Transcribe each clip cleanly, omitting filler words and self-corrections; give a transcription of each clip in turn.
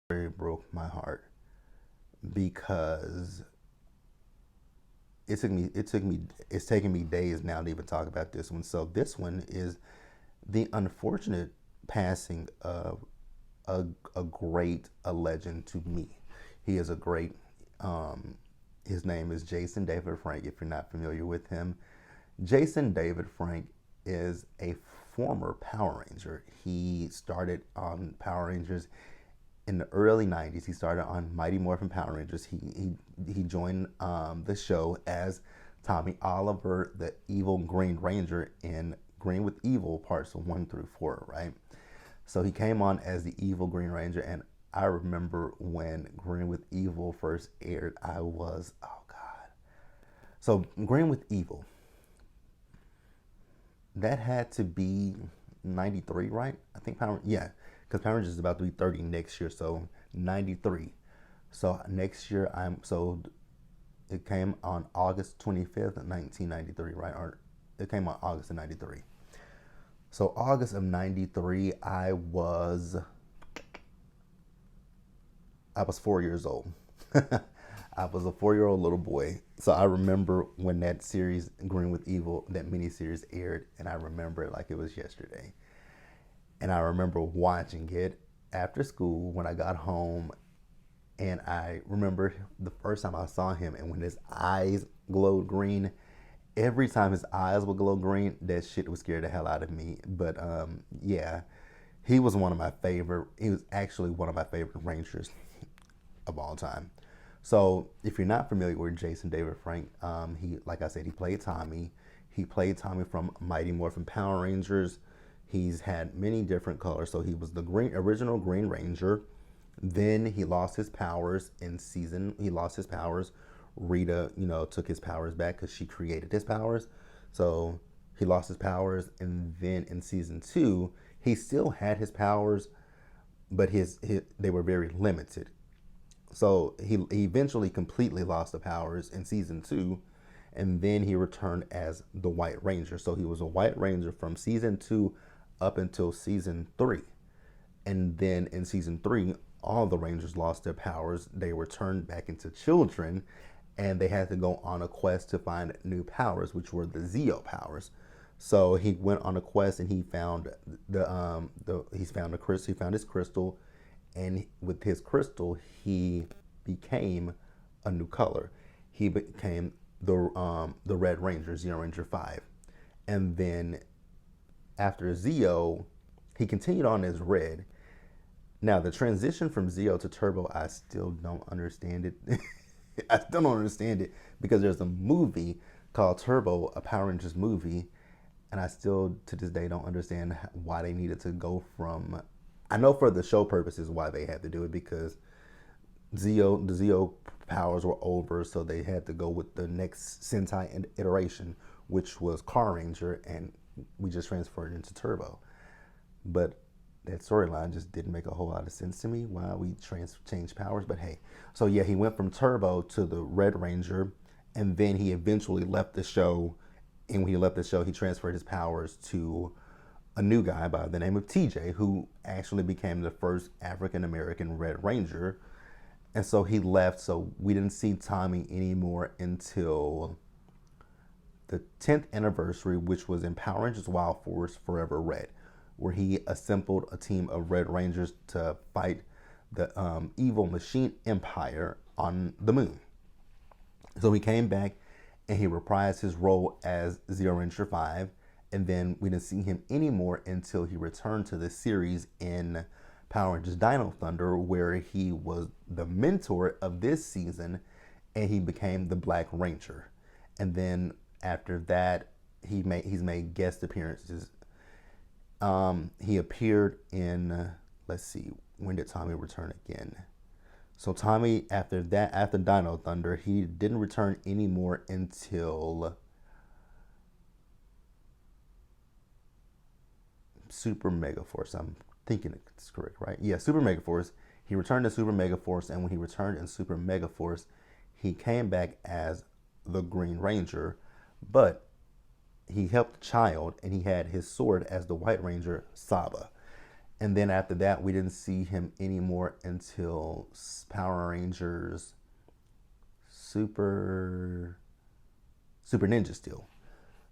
very broke my heart because it's taken me days now to even talk about this one. So this one is the unfortunate passing of a great a legend to me. He is a great. Um, his name is Jason David Frank. If you're not familiar with him, Jason David Frank is a former Power Ranger. He started on Power Rangers in the early 90s. He started on Mighty Morphin Power Rangers. He joined the show as Tommy Oliver, the evil Green Ranger in Green with Evil parts 1 through 4, right? So he came on as the evil Green Ranger, and I remember when Green with Evil first aired, I was, oh God. So Green with Evil, that had to be 93, right? I think yeah, because Power Rangers is about to be 30 next year, so 93. So next year, it came on August 25th, 1993, right? Or it came on August of 93. So August of 93, I was 4 years old. I was a 4 year old little boy. So I remember when that series, Green with Evil, that miniseries aired, and I remember it like it was yesterday. And I remember watching it after school when I got home. And I remember the first time I saw him, and when his eyes glowed green, every time his eyes would glow green, that shit would scare the hell out of me. But yeah, he was one of my favorite. He was actually one of my favorite Rangers of all time. So if you're not familiar with Jason David Frank, he, like I said, he played Tommy. He played Tommy from Mighty Morphin Power Rangers. He's had many different colors. So he was the original Green Ranger. Then he lost his powers in season. He lost his powers. Rita, took his powers back because she created his powers. So he lost his powers, and then in season 2, he still had his powers, but his they were very limited. So he eventually completely lost the powers in season 2, and then he returned as the White Ranger. So he was a White Ranger from season 2 up until season 3. And then in season 3, all the Rangers lost their powers. They were turned back into children, and they had to go on a quest to find new powers, which were the Zeo powers. So he went on a quest, and he found he found his crystal, and with his crystal he became a new color. He became the Red Ranger, Zeo Ranger 5. And then after Zeo, he continued on as Red. Now, the transition from Zeo to Turbo, I still don't understand it. I still don't understand it because there's a movie called Turbo, a Power Rangers movie, and I still, to this day, don't understand why they needed to go from. I know for the show purposes why they had to do it because the Zeo powers were over, so they had to go with the next Sentai iteration, which was Car Ranger, and we just transferred into Turbo. But that storyline just didn't make a whole lot of sense to me why we changed powers. But hey, so yeah, he went from Turbo to the Red Ranger, and then he eventually left the show. And when he left the show, he transferred his powers to a new guy by the name of TJ, who actually became the first African American Red Ranger. And so he left, so we didn't see Tommy anymore until the 10th anniversary, which was in Power Rangers Wild Force Forever Red, where he assembled a team of Red Rangers to fight the evil machine empire on the moon. So he came back and he reprised his role as Zeo Ranger 5, and then we didn't see him anymore until he returned to the series in Power Rangers Dino Thunder, where he was the mentor of this season, and he became the Black Ranger. And then after that, he's made guest appearances. He appeared in, let's see, when did Tommy return again? So Tommy, after that, after Dino Thunder, he didn't return anymore until Super Mega Force. I'm thinking it's correct, right? Yeah, Super Mega Force. He returned to Super Mega Force, and when he returned in Super Mega Force, he came back as the Green Ranger, but he helped a child, and he had his sword as the White Ranger, Saba. And then after that, we didn't see him anymore until Power Rangers Super Super Ninja Steel.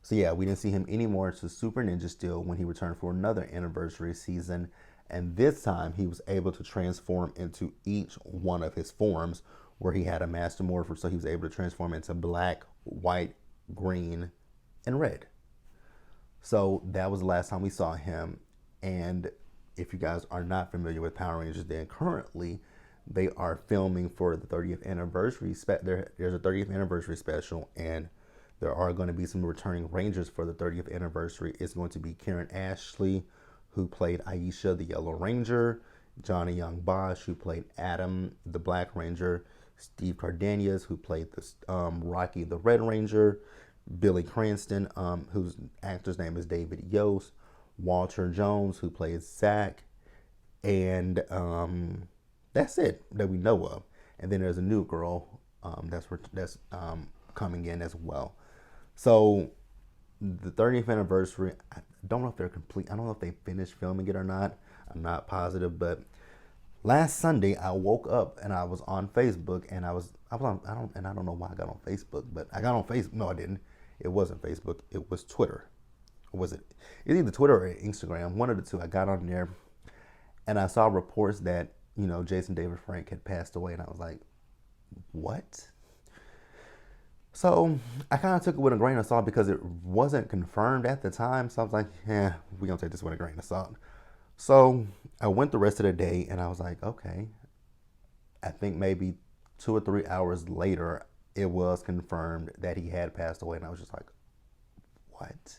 So yeah, we didn't see him anymore to Super Ninja Steel when he returned for another anniversary season. And this time he was able to transform into each one of his forms where he had a Master Morpher. So he was able to transform into black, white, green, and red. So that was the last time we saw him. And if you guys are not familiar with Power Rangers, then currently they are filming for the 30th anniversary. There's a 30th anniversary special, and there are going to be some returning Rangers for the 30th anniversary. It's going to be Karen Ashley, who played Aisha, the Yellow Ranger, Johnny Young Bosch, who played Adam, the Black Ranger, Steve Cardenas, who played Rocky, the Red Ranger, Billy Cranston, whose actor's name is David Yost, Walter Jones, who plays Zach, and that's it that we know of. And then there's a new girl that's coming in as well. So the 30th anniversary, I don't know if they're complete. I don't know if they finished filming it or not. I'm not positive, but last Sunday I woke up and I was on Facebook, and I was on, I don't know why I got on Facebook, but I got on Facebook. No, I didn't. It wasn't Facebook. It was Twitter. Or was it? It's either Twitter or Instagram. One of the two. I got on there, and I saw reports that Jason David Frank had passed away, and I was like, what? So I kind of took it with a grain of salt because it wasn't confirmed at the time. So I was like, yeah, we're going to take this with a grain of salt. So I went the rest of the day and I was like, okay. I think maybe 2 or 3 hours later, it was confirmed that he had passed away. And I was just like, what?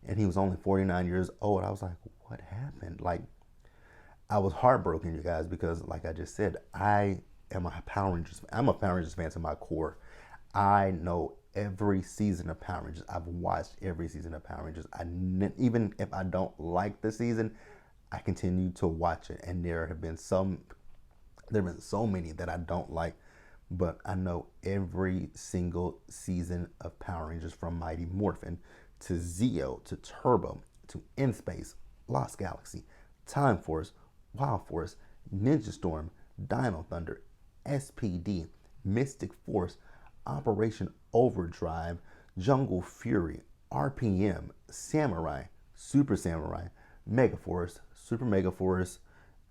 And he was only 49 years old. I was like, what happened? Like, I was heartbroken, you guys, because like I just said, I'm a Power Rangers fan to my core. I know every season of Power Rangers. I've watched every season of Power Rangers. Even if I don't like the season, I continue to watch it. And there have been so many that I don't like, but I know every single season of Power Rangers, from Mighty Morphin to Zeo to Turbo to In Space, Lost Galaxy, Time Force, Wild Force, Ninja Storm, Dino Thunder, SPD, Mystic Force, Operation Overdrive, Jungle Fury, RPM, Samurai, Super Samurai, Megaforce, Super Megaforce,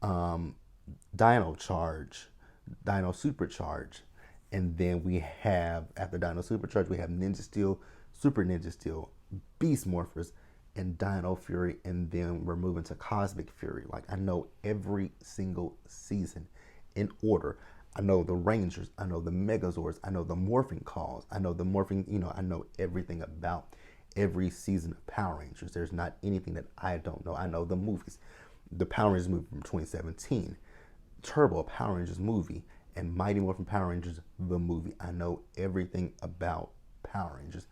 Dino Charge, Dino Supercharge. And then we have, after Dino Supercharge, we have Ninja Steel, Super Ninja Steel, Beast Morphers, and Dino Fury. And then we're moving to Cosmic Fury. Like, I know every single season in order. I know the Rangers, I know the Megazords, I know the morphing calls, I know the morphing, I know everything about every season of Power Rangers. There's not anything that I don't know. I know the movies. The Power Rangers movie from 2017, Turbo Power Rangers movie, and Mighty Morphin Power Rangers the movie. I know everything about Power Rangers.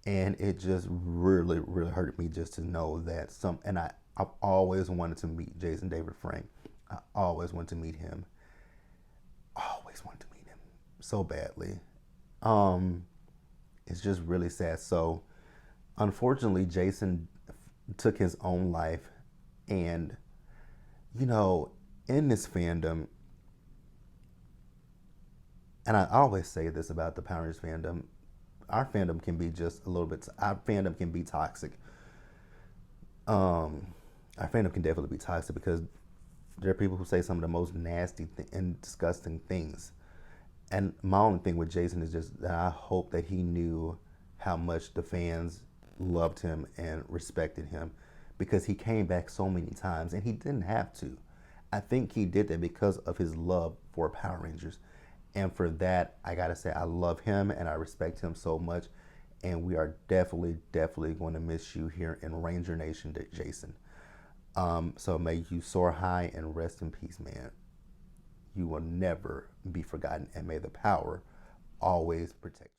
And it just really, really hurt me just to know that I've always wanted to meet Jason David Frank. I always wanted to meet him. Always wanted to meet him so badly. It's just really sad. So unfortunately, Jason took his own life. And in this fandom, and I always say this about the Power Rangers fandom, our fandom can be toxic. Our fandom can definitely be toxic because there are people who say some of the most nasty and disgusting things. And my only thing with Jason is just that I hope that he knew how much the fans loved him and respected him, because he came back so many times and he didn't have to. I think he did that because of his love for Power Rangers. And for that, I gotta say, I love him and I respect him so much. And we are definitely, definitely going to miss you here in Ranger Nation, Jason. So may you soar high and rest in peace, man. You will never be forgotten, and may the power always protect you.